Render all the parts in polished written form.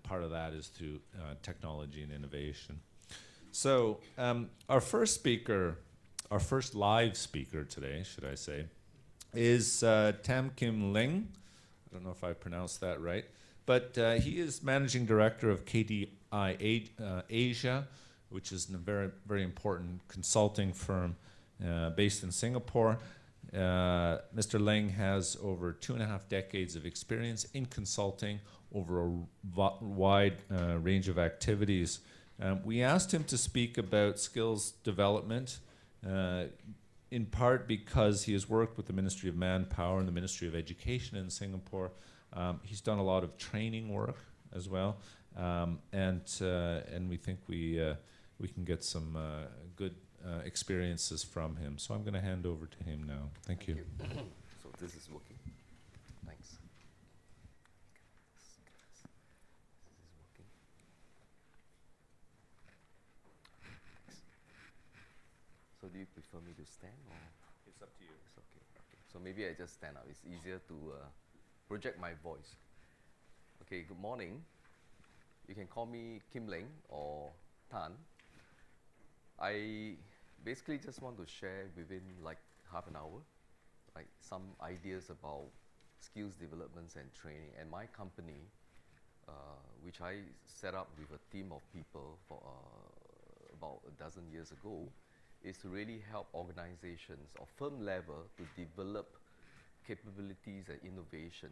part of that is through technology and innovation. So our first speaker, our first live speaker today, should I say, is Tam Kim Leng. I don't know if I pronounced that right, but he is Managing Director of KDI Asia, which is a very, very important consulting firm based in Singapore. Mr. Leng has over 2.5 decades of experience in consulting over a wide range of activities. We asked him to speak about skills development, in part because he has worked with the Ministry of Manpower and the Ministry of Education in Singapore. He's done a lot of training work as well, and we think we can get some good experiences from him. So I'm going to hand over to him now. Thank you. So this is working. Thanks. This is working. Thanks. So do you prefer me to stand or? It's up to you. It's okay. Okay. So maybe I just stand up. It's easier to project my voice. Okay. Good morning. You can call me Kim Leng or Tan. I basically just want to share within like half an hour, like some ideas about skills developments and training. And my company, which I set up with a team of people for about a dozen years ago, is to really help organizations of firm level to develop capabilities and innovation.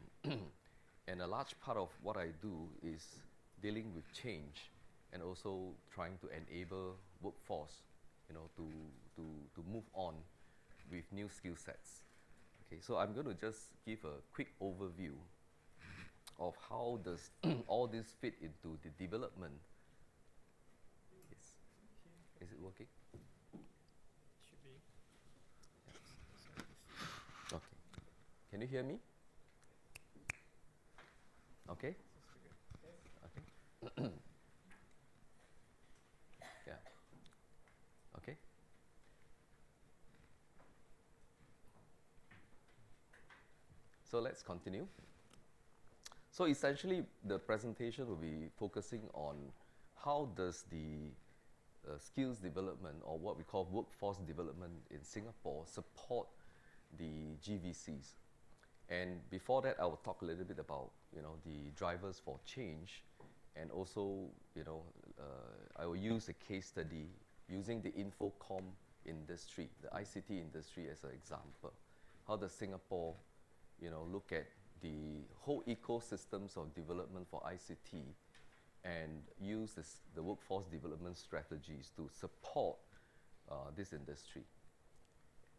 And a large part of what I do is dealing with change and also trying to enable workforce, you know, to move on with new skill sets. Okay, so I'm going to just give a quick overview of how does all this fit into the development. Is it working? Should be. Okay. Can you hear me? Okay. Okay. Yeah. Okay. So let's continue. So essentially, the presentation will be focusing on how does the skills development, or what we call workforce development in Singapore, support the GVCs. And before that, I will talk a little bit about, you know, the drivers for change, and also, you know, I will use a case study using the infocom industry, the ICT industry as an example. How does Singapore, you know, look at the whole ecosystems of development for ICT and use the workforce development strategies to support this industry.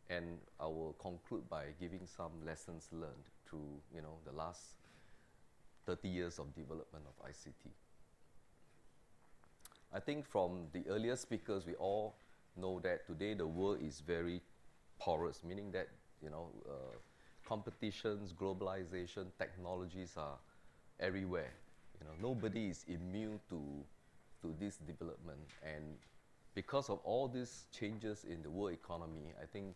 And I will conclude by giving some lessons learned through, you know, the last 30 years of development of ICT. I think from the earlier speakers, we all know that today the world is very porous, meaning that, you know, competitions, globalization, technologies are everywhere. You know, nobody is immune to this development. And because of all these changes in the world economy, I think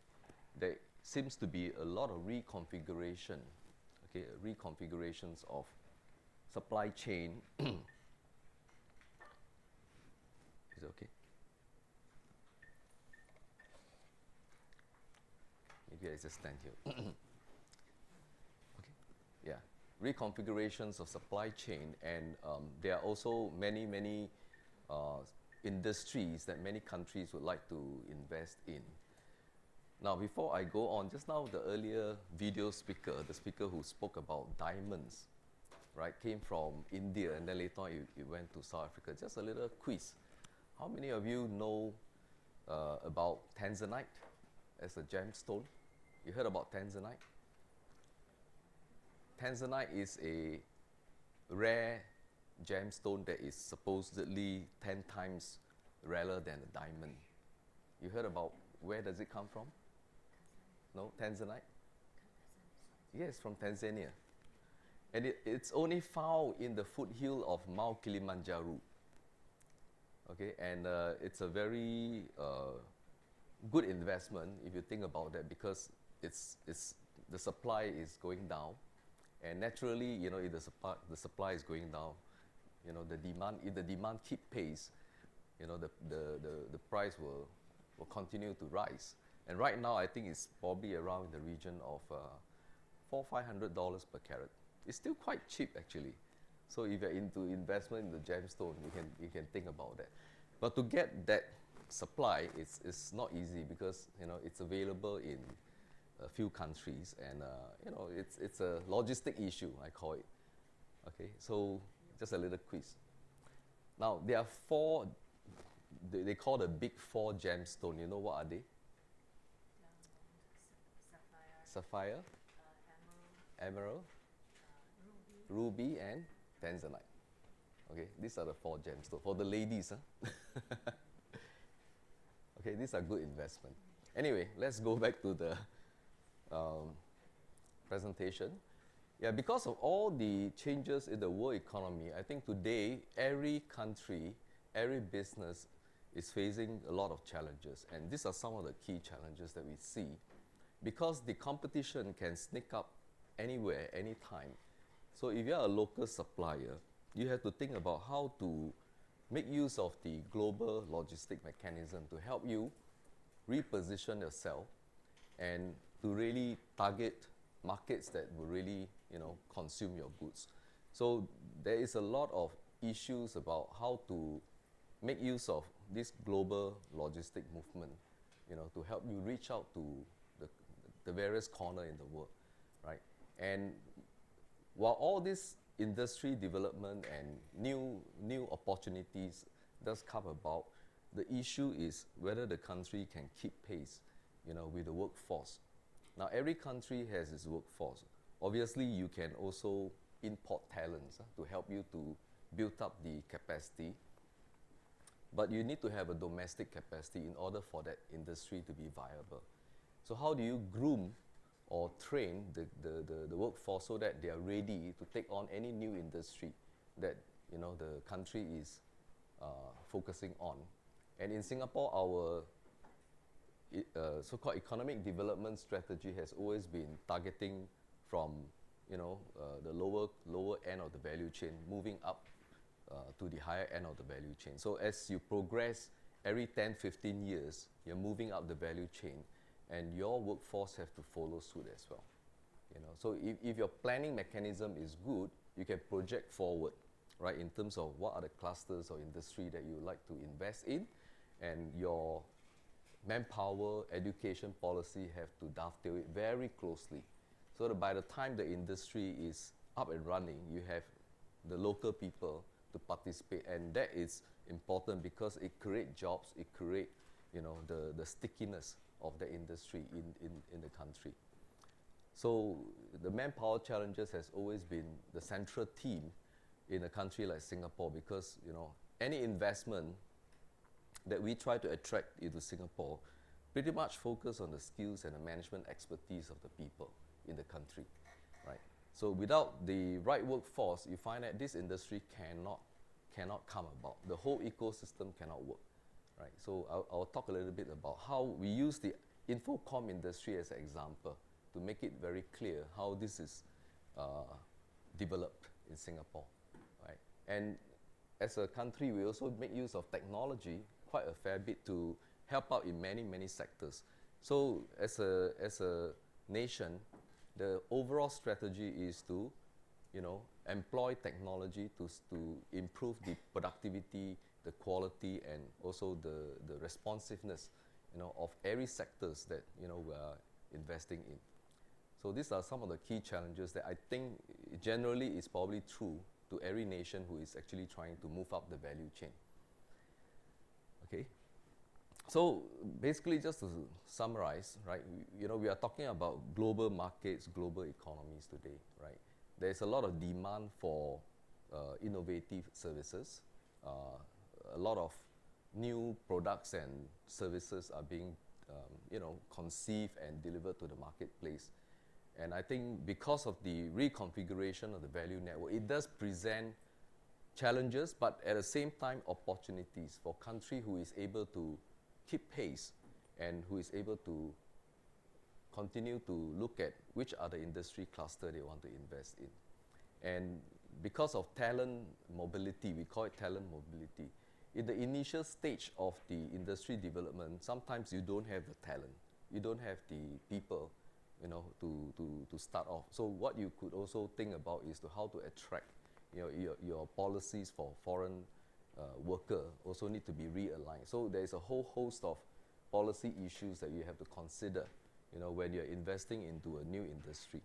there seems to be a lot of reconfiguration, okay, reconfigurations of supply chain. Is it okay? Maybe I just stand here. Okay, yeah. Reconfigurations of supply chain, and there are also many industries that many countries would like to invest in. Now, before I go on, just now the earlier video speaker, the speaker who spoke about diamonds, right, came from India, and then later on he went to South Africa. Just a little quiz. How many of you know about tanzanite as a gemstone? You heard about tanzanite? Tanzanite is a rare gemstone that is supposedly 10 times rarer than a diamond. You heard about where does it come from? No, tanzanite? Yes, from Tanzania. And it's only found in the foothill of Mount Kilimanjaro. Okay, and it's a very good investment if you think about that, because the supply is going down, and naturally, you know, if the supply is going down, you know, the demand, if the demand keep pace, you know, the price will continue to rise. And right now, I think it's probably around the region of $400-500 per carat. It's still quite cheap, actually. So if you're into investment in the gemstone, you can think about that. But to get that supply, it's not easy because, you know, it's available in a few countries, and you know, it's a logistic issue, I call it. Okay, so just a little quiz. Now there are four. They call the big four gemstone. You know what are they? Sapphire, emerald, ruby, and tanzanite. Okay, these are the four gemstones for the ladies. Huh? Okay, these are good investment. Anyway, let's go back to the presentation. Yeah, because of all the changes in the world economy, I think today every country, every business is facing a lot of challenges, and these are some of the key challenges that we see. Because the competition can sneak up anywhere, anytime. So if you're a local supplier, you have to think about how to make use of the global logistic mechanism to help you reposition yourself and to really target markets that will really, you know, consume your goods. So there is a lot of issues about how to make use of this global logistic movement, you know, to help you reach out to the various corners in the world, right? And while all this industry development and new opportunities does come about, the issue is whether the country can keep pace, you know, with the workforce. Now, every country has its workforce. Obviously, you can also import talents to help you to build up the capacity, but you need to have a domestic capacity in order for that industry to be viable. So how do you groom or train the workforce so that they are ready to take on any new industry that, you know, the country is focusing on? And in Singapore, our so-called economic development strategy has always been targeting from, you know, the lower end of the value chain, moving up to the higher end of the value chain. So as you progress, every 10-15 years, you're moving up the value chain, and your workforce have to follow suit as well. You know, so if your planning mechanism is good, you can project forward, right, in terms of what are the clusters or industry that you would like to invest in, and your manpower, education policy have to dovetail it very closely, so that by the time the industry is up and running, you have the local people to participate, and that is important because it creates jobs, it creates, you know, the stickiness of the industry in the country. So the manpower challenges has always been the central theme in a country like Singapore, because, you know, any investment that we try to attract into Singapore pretty much focus on the skills and the management expertise of the people in the country, right? So without the right workforce, you find that this industry cannot come about. The whole ecosystem cannot work, right? So I'll talk a little bit about how we use the infocom industry as an example to make it very clear how this is developed in Singapore, right? And as a country, we also make use of technology quite a fair bit to help out in many sectors. So as a nation, the overall strategy is to, you know, employ technology to improve the productivity, the quality, and also the responsiveness, you know, of every sectors that, you know, we are investing in. So these are some of the key challenges that I think generally is probably true to every nation who is actually trying to move up the value chain. Okay. So basically, just to summarize, right, you know, we are talking about global markets, global economies today, right? There's a lot of demand for innovative services. A lot of new products and services are being, you know, conceived and delivered to the marketplace. And I think because of the reconfiguration of the value network, it does present challenges, but at the same time, opportunities for a country who is able to keep pace and who is able to continue to look at which are the industry cluster they want to invest in. And because of talent mobility, we call it talent mobility. In the initial stage of the industry development, sometimes you don't have the talent. You don't have the people, you know, to start off. So what you could also think about is to how to attract, you know, your policies for foreign worker also need to be realigned. So there's a whole host of policy issues that you have to consider, you know, when you're investing into a new industry.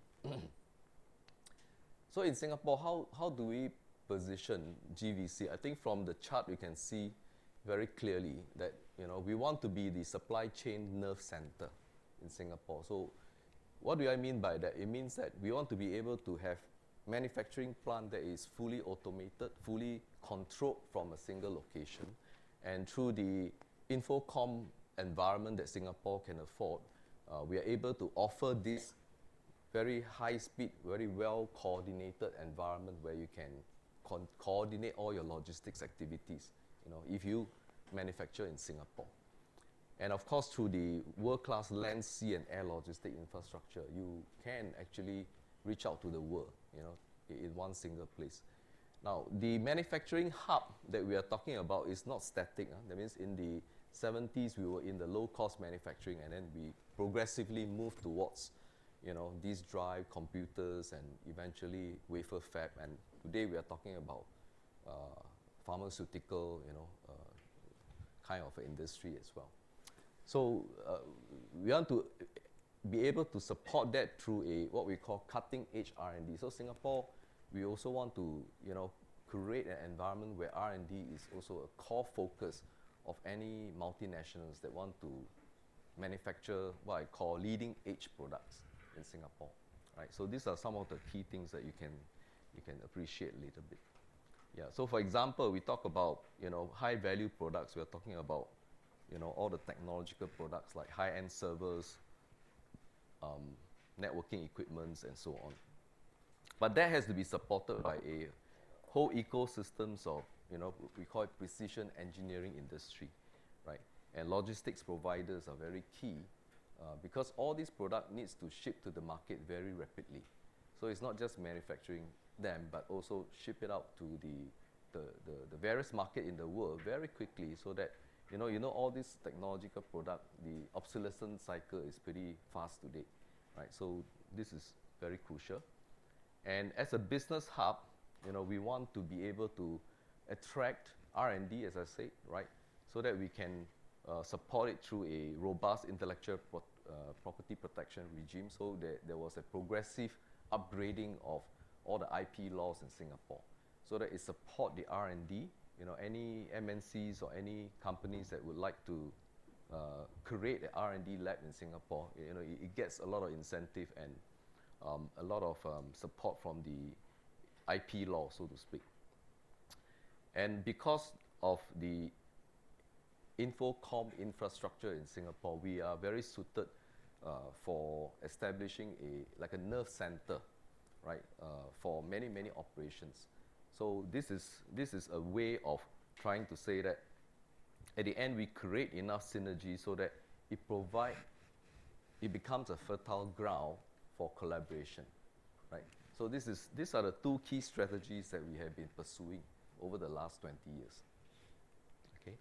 So in Singapore, how do we position GVC? I think from the chart you can see very clearly that, you know, we want to be the supply chain nerve center in Singapore. So what do I mean by that? It means that we want to be able to have manufacturing plant that is fully automated, fully controlled from a single location. And through the Infocom environment that Singapore can afford, we are able to offer this very high speed, very well coordinated environment where you can coordinate all your logistics activities, you know, if you manufacture in Singapore. And of course, through the world-class land, sea, and air logistic infrastructure, you can actually reach out to the world, you know, in one single place. Now, the manufacturing hub that we are talking about is not static. That means in the 70s, we were in the low-cost manufacturing, and then we progressively moved towards, you know, these drive computers and eventually wafer fab. And today we are talking about pharmaceutical, you know, kind of industry as well. So we want to be able to support that through what we call cutting-edge R&D. So Singapore, we also want to, you know, create an environment where R&D is also a core focus of any multinationals that want to manufacture what I call leading-edge products in Singapore, right? So these are some of the key things that you can appreciate a little bit. Yeah. So for example, we talk about, you know, high-value products. We are talking about, you know, all the technological products like high-end servers, networking equipments, and so on. But that has to be supported by a whole ecosystems of, you know, we call it precision engineering industry, right? And logistics providers are very key because all these products needs to ship to the market very rapidly. So it's not just manufacturing them, but also ship it out to the various market in the world very quickly, so that, you know all these technological product, the obsolescence cycle is pretty fast today, right? So this is very crucial. And as a business hub, you know, we want to be able to attract R&D, as I said, right? So that we can support it through a robust intellectual property protection regime. So there was a progressive upgrading of all the IP laws in Singapore, so that it support the R&D. You know, any MNCs or any companies that would like to create an R&D lab in Singapore, you know, it gets a lot of incentive and a lot of support from the IP law, so to speak. And because of the Infocom infrastructure in Singapore, we are very suited for establishing a nerve center, right, for many operations. So this is a way of trying to say that at the end we create enough synergy so that it becomes a fertile ground for collaboration, right? So these are the two key strategies that we have been pursuing over the last 20 years. Okay.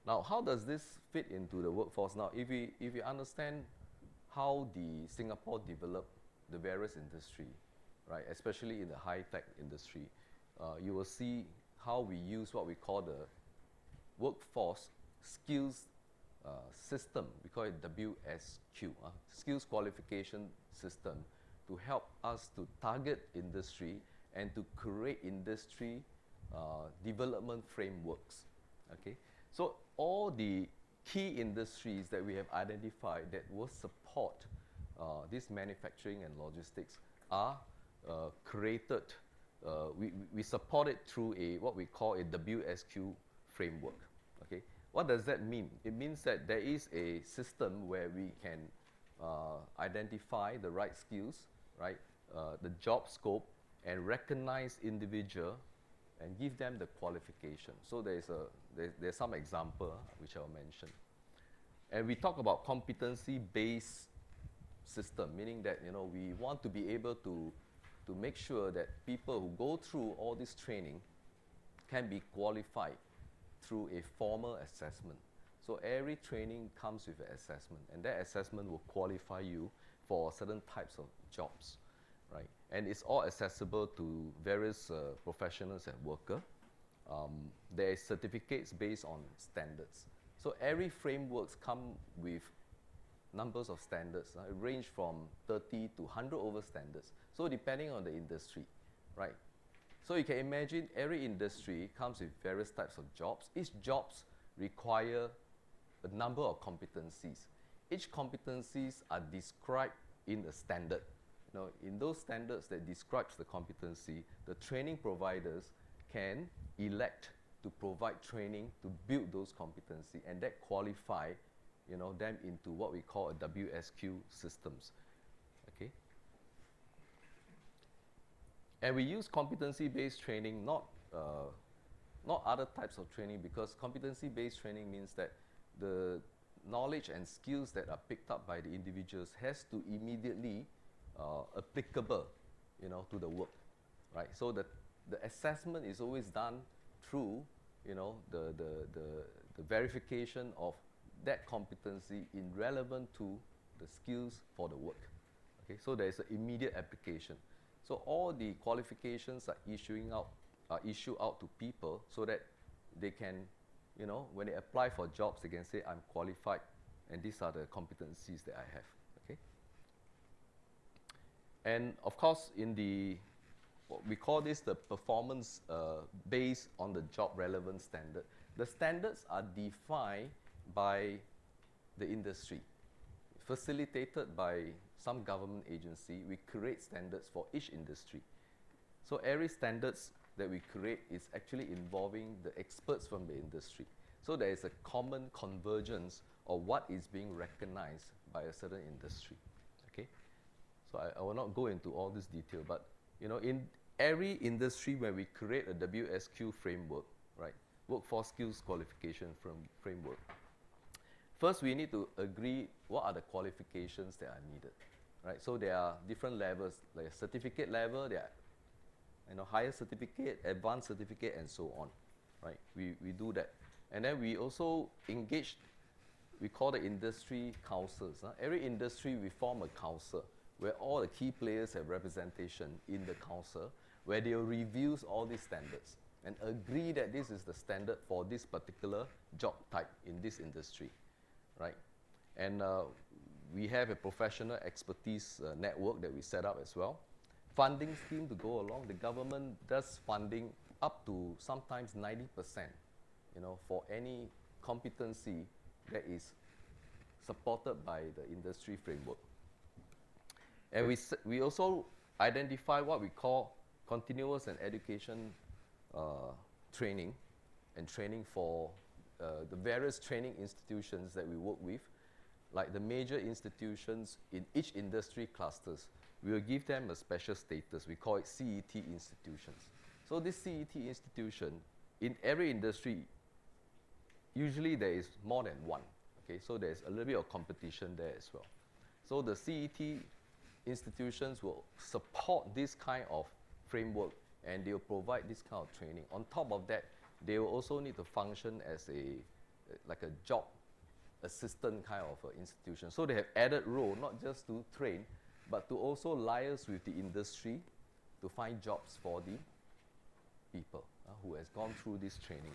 Now, how does this fit into the workforce? Now, if you understand how the Singapore developed the various industry, right, especially in the high-tech industry, you will see how we use what we call the workforce skills system. We call it WSQ, skills qualification system, to help us to target industry and to create industry development frameworks. Okay, so all the key industries that we have identified that will support this manufacturing and logistics are created. We support it through what we call a WSQ framework. Okay, what does that mean? It means that there is a system where we can identify the right skills, right, the job scope, and recognize individual and give them the qualification. So there's some example which I'll mention. And we talk about competency-based system, meaning that, you know, we want to be able to to make sure that people who go through all this training can be qualified through a formal assessment. So every training comes with an assessment, and that assessment will qualify you for certain types of jobs, right? And it's all accessible to various professionals and workers. There are certificates based on standards. So every frameworks come with numbers of standards. It range from 30 to 100 over standards. So depending on the industry, right? So you can imagine every industry comes with various types of jobs. Each jobs require a number of competencies. Each competencies are described in a standard. You know, in those standards that describes the competency, the training providers can elect to provide training to build those competencies, and that qualify, you know, them into what we call a WSQ systems. Okay. And we use competency-based training, not other types of training, because competency-based training means that the knowledge and skills that are picked up by the individuals has to immediately applicable, you know, to the work, right? So the assessment is always done through, you know, the verification of that competency in relevant to the skills for the work. Okay, so there is an immediate application. So all the qualifications are issued out to people so that they can, you know, when they apply for jobs, they can say, I'm qualified, and these are the competencies that I have. Okay. And of course, in the we call this the performance based on the job relevant standard. The standards are defined by the industry, facilitated by some government agency. We create standards for each industry. So every standards that we create is actually involving the experts from the industry. So there is a common convergence of what is being recognized by a certain industry. Okay, so I will not go into all this detail, but you know, in every industry where we create a WSQ framework, right, workforce skills qualification framework, first we need to agree what are the qualifications that are needed, right? So there are different levels, like certificate level, there are, you know, higher certificate, advanced certificate, and so on, right? We do that. And then we also engage, we call the industry councils. Every industry, we form a council where all the key players have representation in the council, where they will review all these standards and agree that this is the standard for this particular job type in this industry, right? And we have a professional expertise network that we set up as well. Funding scheme to go along. The government does funding up to sometimes 90%, you know, for any competency that is supported by the industry framework. And we also identify what we call continuous and education training, and training for the various training institutions that we work with, like the major institutions in each industry clusters. We will give them a special status. We call it CET institutions. So this CET institution, in every industry, usually there is more than one. Okay, so there's a little bit of competition there as well. So the CET institutions will support this kind of framework, and they'll provide this kind of training. On top of that, they will also need to function as like a job assistant kind of institution. So they have added role, not just to train, but to also liaise with the industry to find jobs for the people who has gone through this training.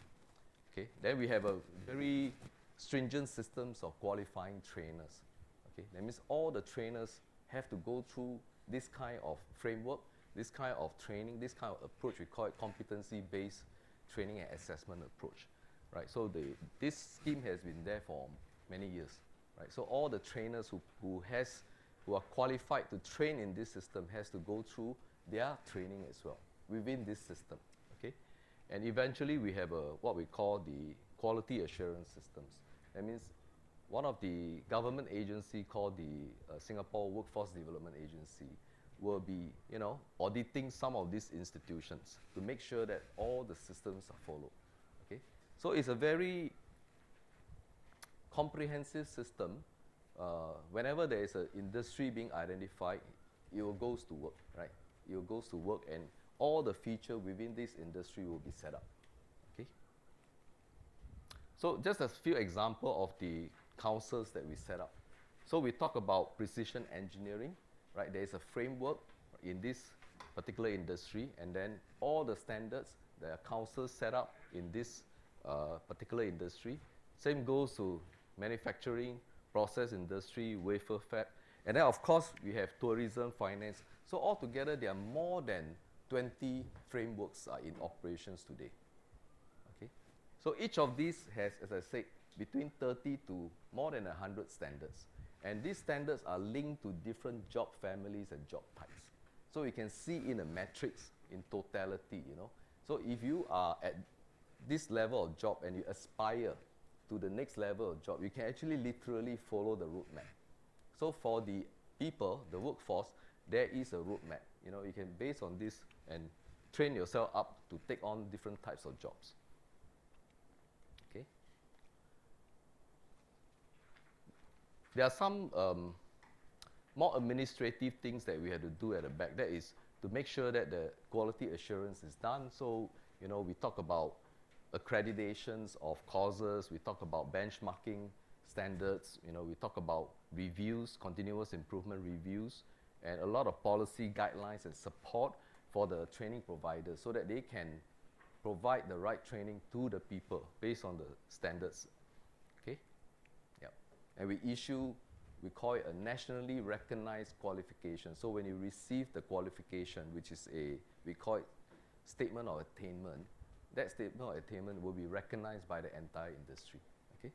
Okay, then we have a very stringent systems of qualifying trainers. Okay, that means all the trainers have to go through this kind of framework, this kind of training, this kind of approach. We call it competency-based training and assessment approach, right? So this scheme has been there for many years, right? So all the trainers who are qualified to train in this system has to go through their training as well within this system, okay? And eventually we have what we call the quality assurance systems. That means one of the government agency called the Singapore Workforce Development Agency will be, you know, auditing some of these institutions to make sure that all the systems are followed, okay? So it's a very comprehensive system. Whenever there is an industry being identified, it will goes to work, right? it goes to work, and all the feature within this industry will be set up. Okay. So just a few examples of the councils that we set up. So we talk about precision engineering, right? There is a framework in this particular industry, and then all the standards, there are councils set up in this particular industry. Same goes to manufacturing, process industry, wafer fab, and then of course we have tourism, finance. So altogether there are more than 20 frameworks are in operations today. Okay, so each of these has, as I said, between 30 to more than 100 standards, and these standards are linked to different job families and job types. So you can see in a matrix in totality, you know. So if you are at this level of job and you aspire to the next level of job, you can actually literally follow the roadmap. So for the people, the workforce, there is a roadmap. You know, you can base on this and train yourself up to take on different types of jobs. Okay. There are some more administrative things that we had to do at the back. That is to make sure that the quality assurance is done. So, you know, we talk about accreditations of courses, we talk about benchmarking standards, you know, we talk about reviews, continuous improvement reviews, and a lot of policy guidelines and support for the training providers so that they can provide the right training to the people based on the standards. Okay? Yeah. And we issue, we call it a nationally recognized qualification. So when you receive the qualification, which is we call it statement of attainment, that statement of attainment will be recognized by the entire industry. Okay?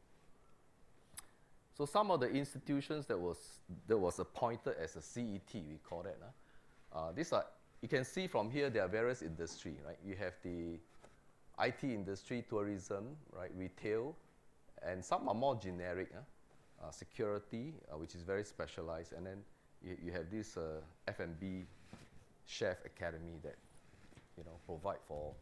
So some of the institutions that was appointed as a CET, we call that. These are, you can see from here, there are various industry, right? You have the IT industry, tourism, right? Retail, and some are more generic. Security, which is very specialized, and then you have this F&B chef academy that, you know, provide for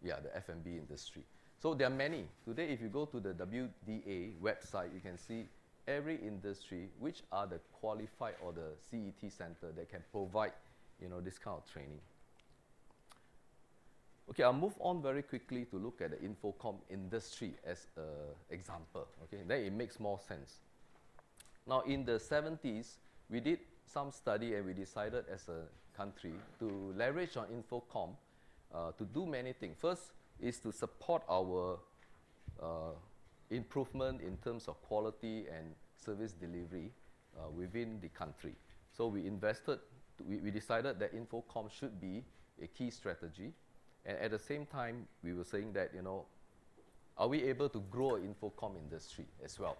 the F&B industry. So there are many. Today, if you go to the WDA website, you can see every industry which are the qualified or the CET center that can provide, you know, this kind of training. Okay, I'll move on very quickly to look at the Infocom industry as an example. Okay, then it makes more sense. Now, in the 70s, we did some study and we decided as a country to leverage on Infocom to do many things. First is to support our improvement in terms of quality and service delivery within the country. So we invested, we decided that Infocom should be a key strategy. And at the same time, we were saying that, you know, are we able to grow an Infocom industry as well?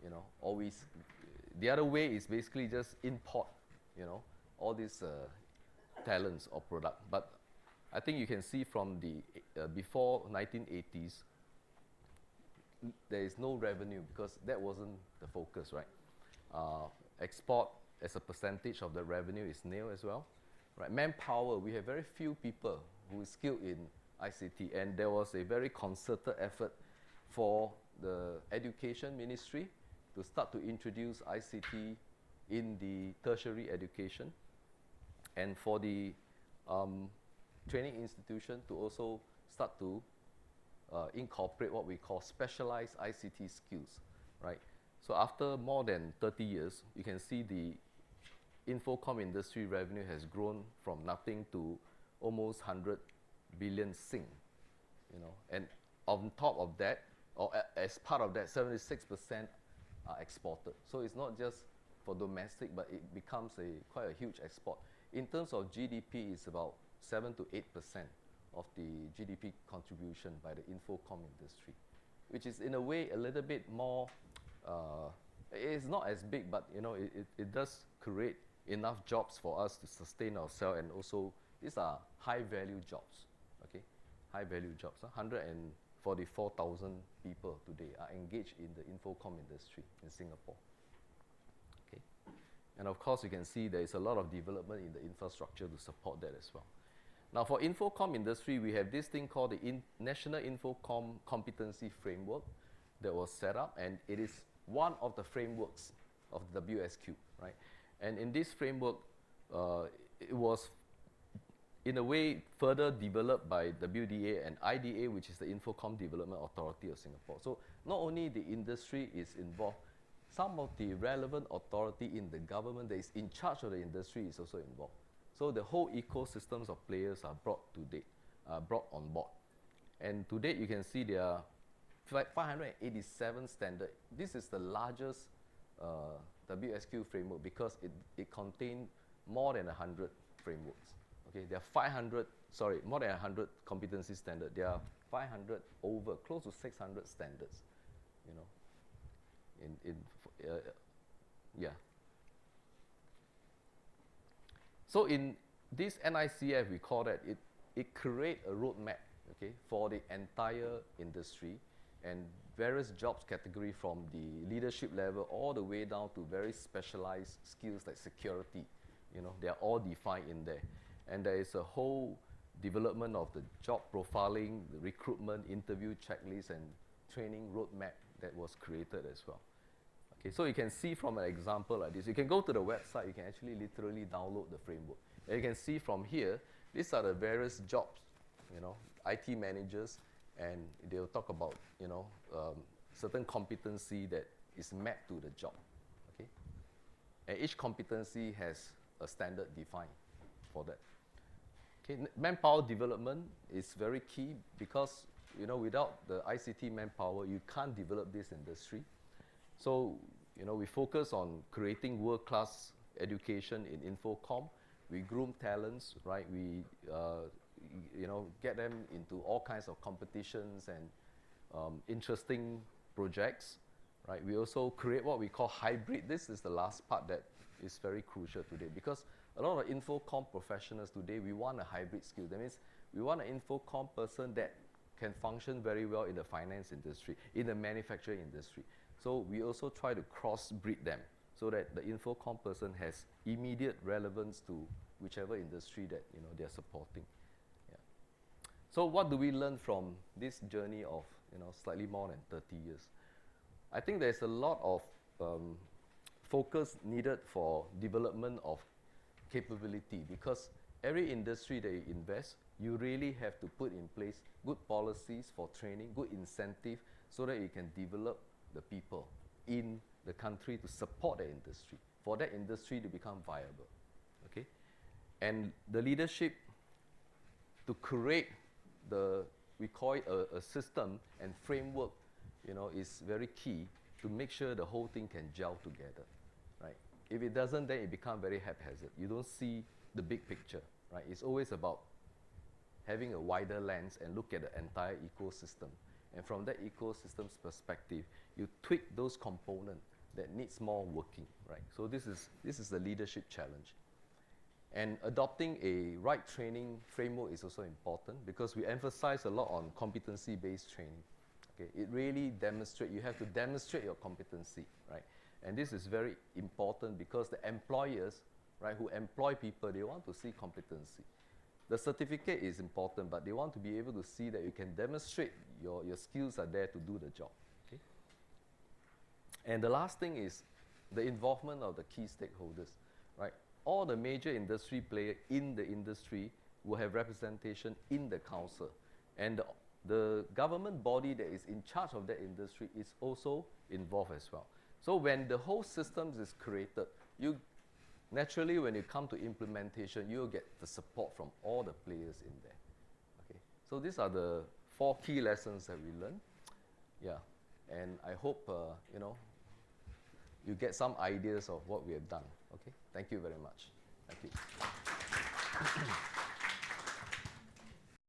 You know, always, the other way is basically just import, you know, all these talents or product. But I think you can see from the before 1980s, there is no revenue because that wasn't the focus, right? Export as a percentage of the revenue is nil as well, right? Manpower, we have very few people who is skilled in ICT, and there was a very concerted effort for the Education Ministry to start to introduce ICT in the tertiary education, and for the training institution to also start to incorporate what we call specialized ICT skills, right? So after more than 30 years, you can see the Infocom industry revenue has grown from nothing to almost 100 billion Sing, you know, and on top of that, or as part of that, 76% are exported. So it's not just for domestic, but it becomes quite a huge export. In terms of GDP, it's about 7 to 8% of the GDP contribution by the Infocom industry, which is in a way a little bit more, it's not as big, but you know, it does create enough jobs for us to sustain ourselves, and also these are high value jobs, okay? High value jobs. 144,000 people today are engaged in the Infocom industry in Singapore, okay? And of course, you can see there is a lot of development in the infrastructure to support that as well. Now for Infocom industry, we have this thing called the National Infocom Competency Framework that was set up, and it is one of the frameworks of the WSQ, right? And in this framework, it was in a way further developed by WDA and IDA, which is the Infocom Development Authority of Singapore. So not only the industry is involved, some of the relevant authority in the government that is in charge of the industry is also involved. So the whole ecosystems of players are brought on board. And to date, you can see there are 587 standards. This is the largest WSQ framework because it contains more than 100 frameworks. Okay, there are more than 100 competency standards. There are 500 over, close to 600 standards, you know, yeah. So in this NICF, we call that, it create a roadmap, okay, for the entire industry and various jobs category from the leadership level all the way down to very specialized skills like security. You know, they are all defined in there. And there is a whole development of the job profiling, the recruitment, interview checklist, and training roadmap that was created as well. Okay, so you can see from an example like this. You can go to the website, you can actually literally download the framework. And you can see from here, these are the various jobs, you know, IT managers, and they'll talk about, you know, certain competency that is mapped to the job, okay? And each competency has a standard defined for that. Okay, manpower development is very key because, you know, without the ICT manpower, you can't develop this industry. So, you know, we focus on creating world-class education in Infocom. We groom talents, right? We, you know, get them into all kinds of competitions and interesting projects, right? We also create what we call hybrid. This is the last part that is very crucial today because a lot of Infocom professionals today, we want a hybrid skill. That means we want an Infocom person that can function very well in the finance industry, in the manufacturing industry. So we also try to cross-breed them so that the Infocom person has immediate relevance to whichever industry that, you know, they're supporting. Yeah. So what do we learn from this journey of, you know, slightly more than 30 years? I think there's a lot of focus needed for development of capability because every industry that you invest, you really have to put in place good policies for training, good incentive, so that you can develop the people in the country to support the industry, for that industry to become viable, okay? And the leadership to create we call it a system and framework, you know, is very key to make sure the whole thing can gel together, right? If it doesn't, then it becomes very haphazard. You don't see the big picture, right? It's always about having a wider lens and look at the entire ecosystem. And from that ecosystem's perspective, you tweak those components that needs more working, right? So this is the leadership challenge. And adopting a right training framework is also important because we emphasize a lot on competency-based training. Okay? It really demonstrates, you have to demonstrate your competency, right? And this is very important because the employers, right, who employ people, they want to see competency. The certificate is important, but they want to be able to see that you can demonstrate your skills are there to do the job. Okay? And the last thing is the involvement of the key stakeholders, right? All the major industry players in the industry will have representation in the council. And the government body that is in charge of that industry is also involved as well. So when the whole system is created, you naturally, when you come to implementation, you'll get the support from all the players in there. Okay, so these are the 4 key lessons that we learned. Yeah, and I hope you know, you get some ideas of what we have done. Okay, thank you very much. Thank you.